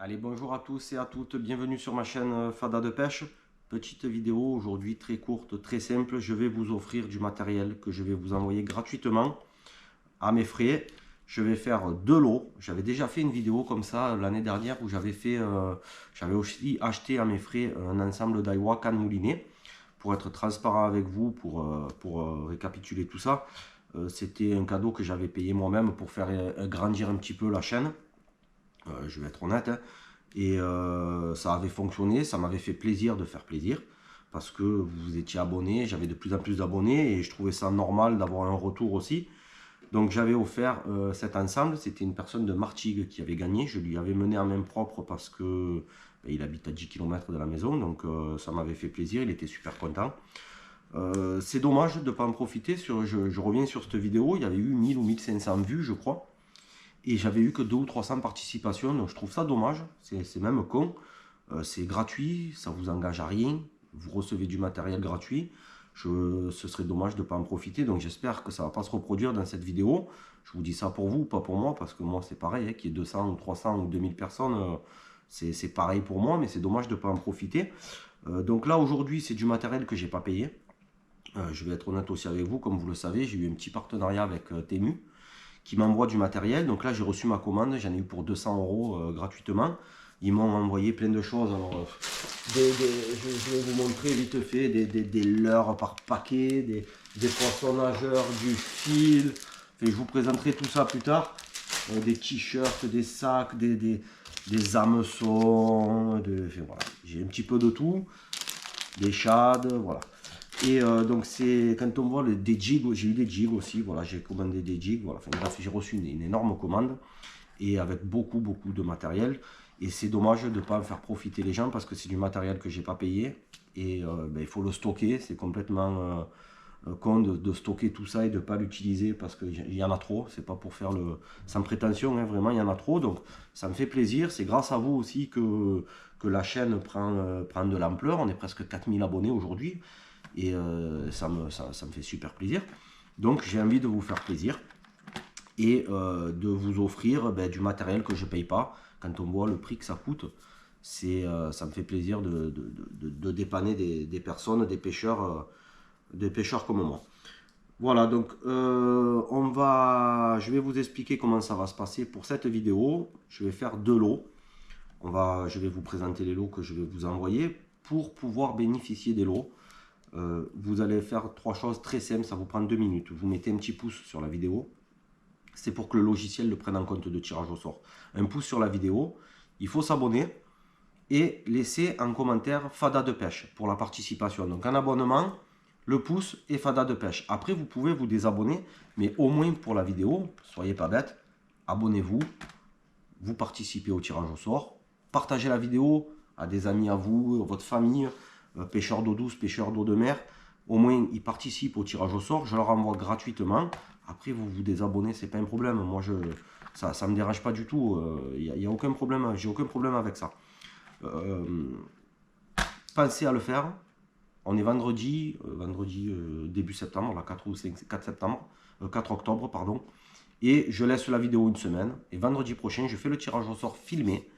Allez, bonjour à tous et à toutes, bienvenue sur ma chaîne Fada de pêche. Petite vidéo aujourd'hui très courte, très simple. Je vais vous offrir du matériel que je vais vous envoyer gratuitement à mes frais. Je vais faire deux lots. J'avais déjà fait une vidéo comme ça l'année dernière où j'avais aussi acheté à mes frais un ensemble d'Aiwa canne moulinet. Pour être transparent avec vous, pour récapituler tout ça, c'était un cadeau que j'avais payé moi-même pour faire grandir un petit peu la chaîne. Je vais être honnête, hein. Et ça avait fonctionné, ça m'avait fait plaisir de faire plaisir parce que vous étiez abonné, j'avais de plus en plus d'abonnés et je trouvais ça normal d'avoir un retour aussi. Donc j'avais offert cet ensemble, c'était une personne de Martigues qui avait gagné, je lui avais mené en main propre parce que il habite à 10 km de la maison, donc ça m'avait fait plaisir, il était super content. C'est dommage de ne pas en profiter, je reviens sur cette vidéo, il y avait eu 1000 ou 1500 vues je crois. Et j'avais eu que 200 ou 300 participations, donc je trouve ça dommage, c'est même con. C'est gratuit, ça vous engage à rien, vous recevez du matériel gratuit. Ce serait dommage de ne pas en profiter, donc j'espère que ça ne va pas se reproduire dans cette vidéo. Je vous dis ça pour vous, pas pour moi, parce que moi c'est pareil, hein, qu'il y ait 200 ou 300 ou 2000 personnes, c'est pareil pour moi, mais c'est dommage de ne pas en profiter. Donc là aujourd'hui c'est du matériel que j'ai pas payé. Je vais être honnête aussi avec vous, comme vous le savez, j'ai eu un petit partenariat avec Temu qui m'envoie du matériel. Donc là, j'ai reçu ma commande, j'en ai eu pour 200 € gratuitement. Ils m'ont envoyé plein de choses. Alors, je vais vous montrer vite fait des leurres par paquet, des poissons nageurs, du fil. Enfin, je vous présenterai tout ça plus tard. Des t-shirts, des sacs, des hameçons. Enfin, voilà. J'ai un petit peu de tout. Des shad, voilà. Et donc c'est quand on voit des jigs, j'ai eu des jigs aussi, voilà, j'ai commandé des jigs, voilà, enfin bref, j'ai reçu une énorme commande et avec beaucoup de matériel. Et c'est dommage de ne pas en faire profiter les gens parce que c'est du matériel que j'ai pas payé et il faut le stocker. C'est complètement con de stocker tout ça et de ne pas l'utiliser parce qu'il y en a trop. C'est pas pour faire le sans prétention, hein, vraiment il y en a trop. Donc ça me fait plaisir. C'est grâce à vous aussi que la chaîne prend de l'ampleur. On est presque 4000 abonnés aujourd'hui. Et ça me fait super plaisir. Donc j'ai envie de vous faire plaisir et de vous offrir du matériel que je ne paye pas. Quand on voit le prix que ça coûte, ça me fait plaisir de dépanner des personnes, des pêcheurs comme moi. Voilà, donc je vais vous expliquer comment ça va se passer pour cette vidéo. Je vais faire deux lots. Je vais vous présenter les lots que je vais vous envoyer pour pouvoir bénéficier des lots. Vous allez faire trois choses très simples, ça vous prend 2 minutes. Vous mettez un petit pouce sur la vidéo, c'est pour que le logiciel le prenne en compte de tirage au sort. Un pouce sur la vidéo, il faut s'abonner et laisser un commentaire Fada de pêche pour la participation. Donc un abonnement, le pouce et Fada de pêche. Après vous pouvez vous désabonner, mais au moins pour la vidéo, soyez pas bête, abonnez-vous, vous participez au tirage au sort, partagez la vidéo à des amis à vous, à votre famille, pêcheurs d'eau douce, pêcheurs d'eau de mer. Au moins, ils participent au tirage au sort. Je leur envoie gratuitement. Après, vous vous désabonnez, c'est pas un problème. Moi, ça ne me dérange pas du tout. Il n'y a aucun problème. J'ai aucun problème avec ça. Pensez à le faire. On est vendredi, début septembre, là, 4 ou 5, 4 septembre, 4 octobre, pardon. Et je laisse la vidéo une semaine. Et vendredi prochain, je fais le tirage au sort filmé.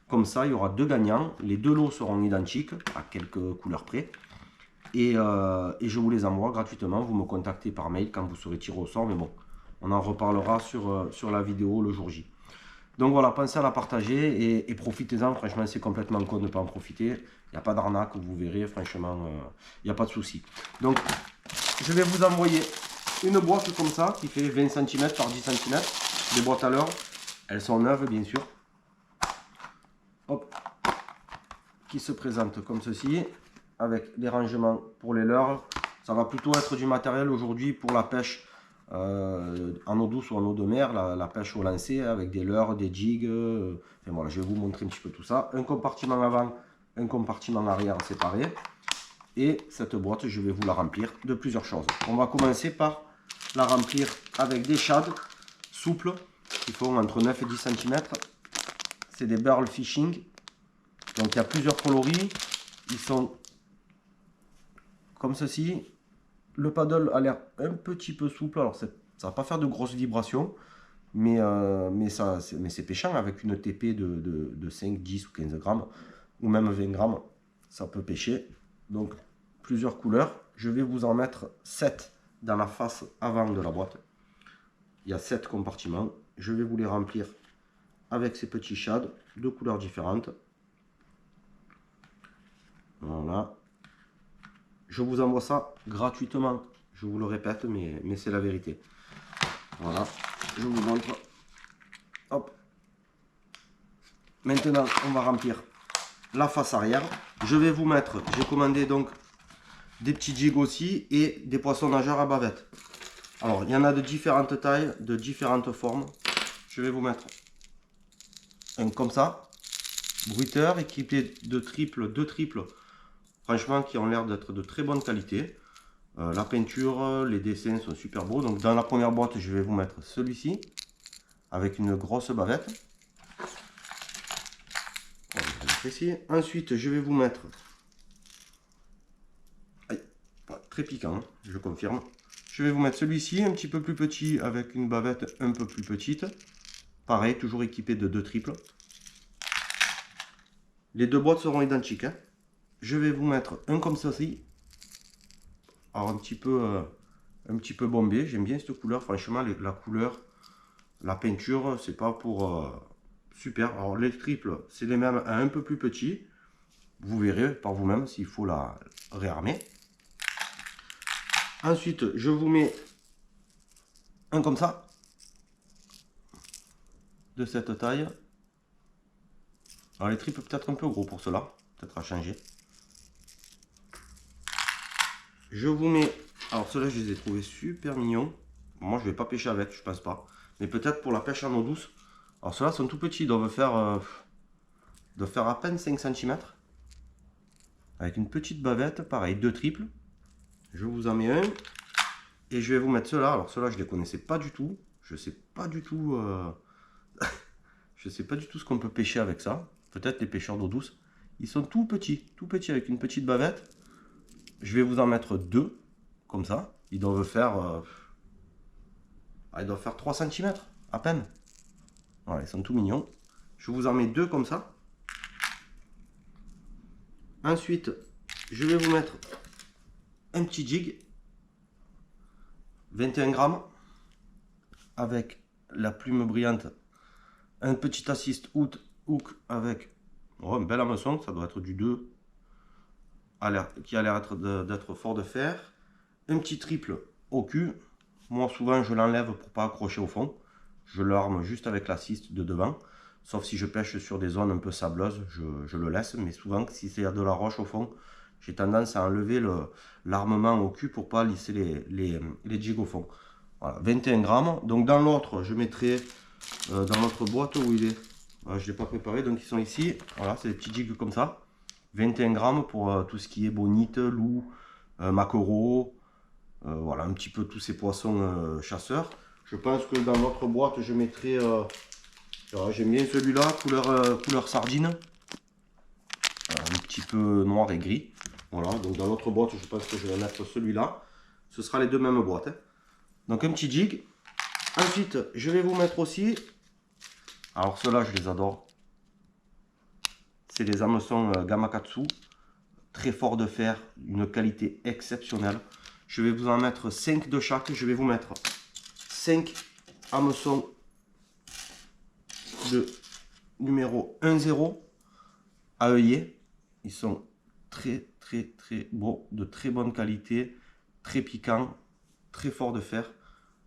Comme ça, il y aura deux gagnants. Les deux lots seront identiques, à quelques couleurs près. Et je vous les envoie gratuitement. Vous me contactez par mail quand vous serez tiré au sort. Mais bon, on en reparlera sur la vidéo le jour J. Donc voilà, pensez à la partager et profitez-en. Franchement, c'est complètement con de ne pas en profiter. Il n'y a pas d'arnaque, vous verrez. Franchement, il n'y a pas de souci. Donc, je vais vous envoyer une boîte comme ça qui fait 20 cm par 10 cm. Des boîtes à leurre. Elles sont neuves, bien sûr. Hop, qui se présente comme ceci, avec des rangements pour les leurres. Ça va plutôt être du matériel aujourd'hui pour la pêche en eau douce ou en eau de mer, la pêche au lancer, avec des leurres, des jigs. Enfin voilà, je vais vous montrer un petit peu tout ça. Un compartiment avant, un compartiment arrière séparé. Et cette boîte, je vais vous la remplir de plusieurs choses. On va commencer par la remplir avec des shads souples qui font entre 9 et 10 cm. C'est des barrel fishing. Donc il y a plusieurs coloris. Ils sont comme ceci. Le paddle a l'air un petit peu souple. Alors ça ne va pas faire de grosses vibrations. mais c'est pêchant avec une TP de 5, 10 ou 15 grammes, ou même 20 grammes, ça peut pêcher. Donc plusieurs couleurs, je vais vous en mettre 7 dans la face avant de la boîte. Il y a 7 compartiments, je vais vous les remplir avec ces petits shads de couleurs différentes. Voilà. Je vous envoie ça gratuitement. Je vous le répète, mais c'est la vérité. Voilà. Je vous montre. Hop. Maintenant, on va remplir la face arrière. Je vais vous mettre, j'ai commandé donc des petits jigs aussi et des poissons nageurs à bavette. Alors, il y en a de différentes tailles, de différentes formes. Je vais vous mettre un comme ça. Bruiteur équipé de deux triples. Franchement, qui ont l'air d'être de très bonne qualité. La peinture, les dessins sont super beaux. Donc dans la première boîte, je vais vous mettre celui-ci avec une grosse bavette. Ici. Ensuite, je vais vous mettre, très piquant, je confirme. Je vais vous mettre celui-ci, un petit peu plus petit, avec une bavette un peu plus petite. Pareil, toujours équipé de deux triples. Les deux boîtes seront identiques, hein. Je vais vous mettre un comme ceci. Alors un petit peu bombé. J'aime bien cette couleur. Franchement, la couleur, la peinture, c'est pas pour super. Alors les triples, c'est les mêmes, un peu plus petit. Vous verrez par vous-même s'il faut la réarmer. Ensuite, je vous mets un comme ça, de cette taille. Alors les triples peut-être un peu gros pour cela, peut-être à changer. Je vous mets, alors ceux-là je les ai trouvés super mignons. Moi je vais pas pêcher avec, je pense pas. Mais peut-être pour la pêche en eau douce. Alors ceux-là sont tout petits, ils doivent faire à peine 5 cm. Avec une petite bavette, pareil, deux triples. Je vous en mets un. Et je vais vous mettre ceux-là. Alors ceux-là je les connaissais pas du tout. Je sais pas du tout je sais pas du tout ce qu'on peut pêcher avec ça. Peut-être les pêcheurs d'eau douce. Ils sont tout petits avec une petite bavette. Je vais vous en mettre deux, comme ça. Ils doivent faire 3 cm à peine. Voilà, ils sont tout mignons. Je vous en mets deux comme ça. Ensuite, je vais vous mettre un petit jig, 21 grammes, avec la plume brillante, un petit assist hook avec un bel hameçon, ça doit être du 2, qui a l'air d'être fort de fer, un petit triple au cul. Moi souvent je l'enlève pour pas accrocher au fond, je l'arme juste avec l'assist de devant, sauf si je pêche sur des zones un peu sableuses, je le laisse, mais souvent si c'est de la roche au fond, j'ai tendance à enlever l'armement au cul pour pas lisser les jigs au fond. Voilà, 21 grammes. Donc dans l'autre, je mettrai dans l'autre boîte où il est. Voilà, je ne l'ai pas préparé, donc ils sont ici. Voilà, c'est des petits jigs comme ça. 21 grammes pour tout ce qui est bonite, loup, maquereau. Voilà, un petit peu tous ces poissons chasseurs. Je pense que dans l'autre boîte, je mettrai... j'aime bien celui-là, couleur sardine. Un petit peu noir et gris. Voilà, donc dans l'autre boîte, je pense que je vais mettre celui-là. Ce sera les deux mêmes boîtes, hein. Donc un petit jig. Ensuite, je vais vous mettre aussi... Alors ceux-là, je les adore. C'est les hameçons Gamakatsu. Très fort de fer, une qualité exceptionnelle. Je vais vous en mettre 5 de chaque. Je vais vous mettre 5 hameçons de numéro 10 à œillet. Ils sont très beaux, de très bonne qualité, très piquants, très fort de fer.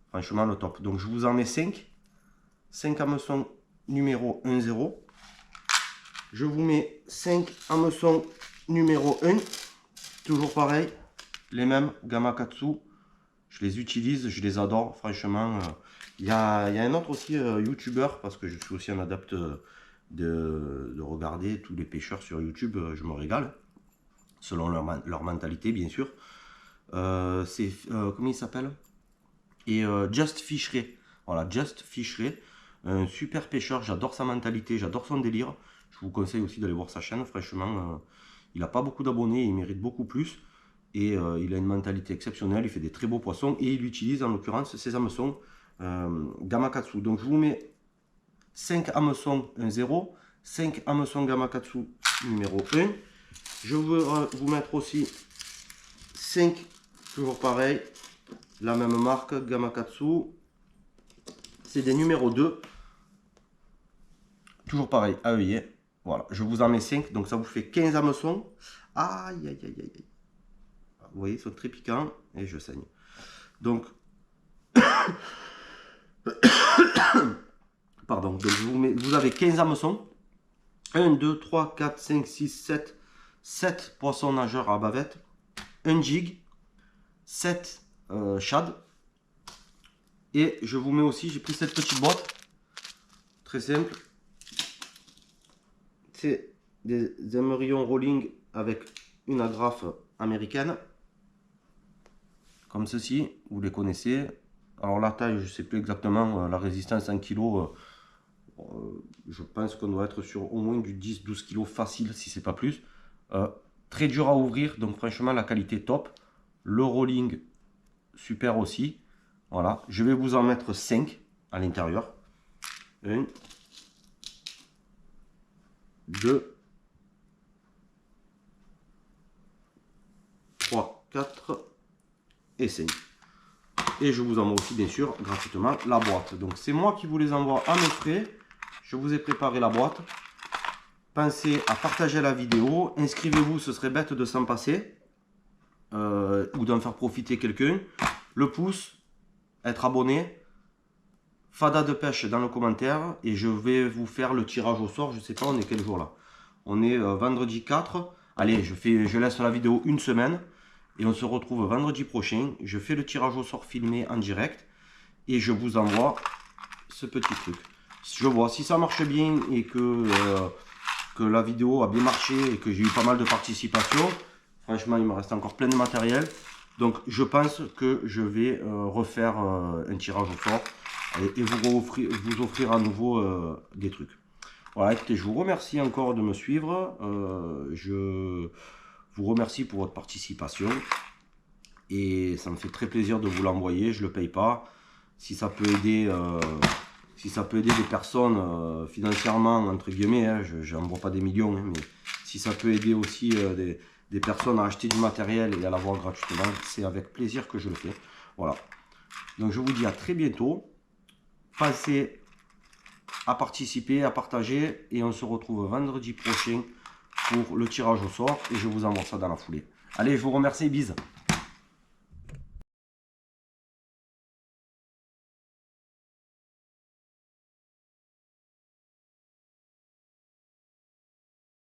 Franchement le top. Donc je vous en mets 5 hameçons numéro 10. Je vous mets 5 hameçons numéro 1. Toujours pareil, les mêmes Gamakatsu. Je les utilise, je les adore. Franchement, il y a un autre aussi youtubeur, parce que je suis aussi un adepte de regarder tous les pêcheurs sur YouTube. Je me régale, selon leur mentalité bien sûr. C'est comment il s'appelle? Et Just Fishery. Voilà, Just Fishery. Un super pêcheur, j'adore sa mentalité, j'adore son délire. Je vous conseille aussi d'aller voir sa chaîne. Franchement, il n'a pas beaucoup d'abonnés, il mérite beaucoup plus. Et il a une mentalité exceptionnelle, il fait des très beaux poissons. Et il utilise en l'occurrence ces hameçons Gamakatsu. Donc je vous mets 5 hameçons 1-0, 5 hameçons Gamakatsu numéro 1. Je veux vous mettre aussi 5, toujours pareil, la même marque, Gamakatsu. C'est des numéros 2. Toujours pareil, à œillet. Voilà, je vous en mets 5, donc ça vous fait 15 hameçons. Aïe, aïe, aïe, aïe. Vous voyez, ils sont très piquants et je saigne. Donc, pardon, donc vous avez 15 hameçons. 1, 2, 3, 4, 5, 6, 7. 7 poissons nageurs à bavette. 1 jig. 7 shad. Et je vous mets aussi, j'ai pris cette petite boîte. Très simple. C'est des émerillons rolling avec une agrafe américaine. Comme ceci, vous les connaissez. Alors la taille, je ne sais plus exactement, la résistance en kg, je pense qu'on doit être sur au moins du 10-12 kg facile, si c'est pas plus. Très dur à ouvrir, donc franchement la qualité top. Le rolling, super aussi. Voilà, je vais vous en mettre 5 à l'intérieur. 1, 2, 3, 4 et 5. Et je vous envoie aussi bien sûr gratuitement la boîte. Donc c'est moi qui vous les envoie à mes frais. Je vous ai préparé la boîte. Pensez à partager la vidéo. Inscrivez-vous, ce serait bête de s'en passer. Ou d'en faire profiter quelqu'un. Le pouce, être abonné. Fada de pêche dans le commentaire. Et je vais vous faire le tirage au sort. Je ne sais pas, on est quel jour là? On est vendredi 4. Allez, je laisse la vidéo une semaine. Et on se retrouve vendredi prochain. Je fais le tirage au sort filmé en direct. Et je vous envoie ce petit truc. Je vois si ça marche bien et que la vidéo a bien marché et que j'ai eu pas mal de participation. Franchement, il me reste encore plein de matériel. Donc, je pense que je vais refaire un tirage au sort et vous offrir à nouveau des trucs. Voilà, écoutez, je vous remercie encore de me suivre. Je vous remercie pour votre participation. Et ça me fait très plaisir de vous l'envoyer. Je ne le paye pas. Si ça peut aider, des personnes financièrement, entre guillemets, hein, je n'envoie pas des millions, hein, mais si ça peut aider aussi des personnes à acheter du matériel et à l'avoir gratuitement, c'est avec plaisir que je le fais. Voilà. Donc je vous dis à très bientôt. Pensez à participer, à partager et on se retrouve vendredi prochain pour le tirage au sort et je vous envoie ça dans la foulée. Allez, je vous remercie, bisous.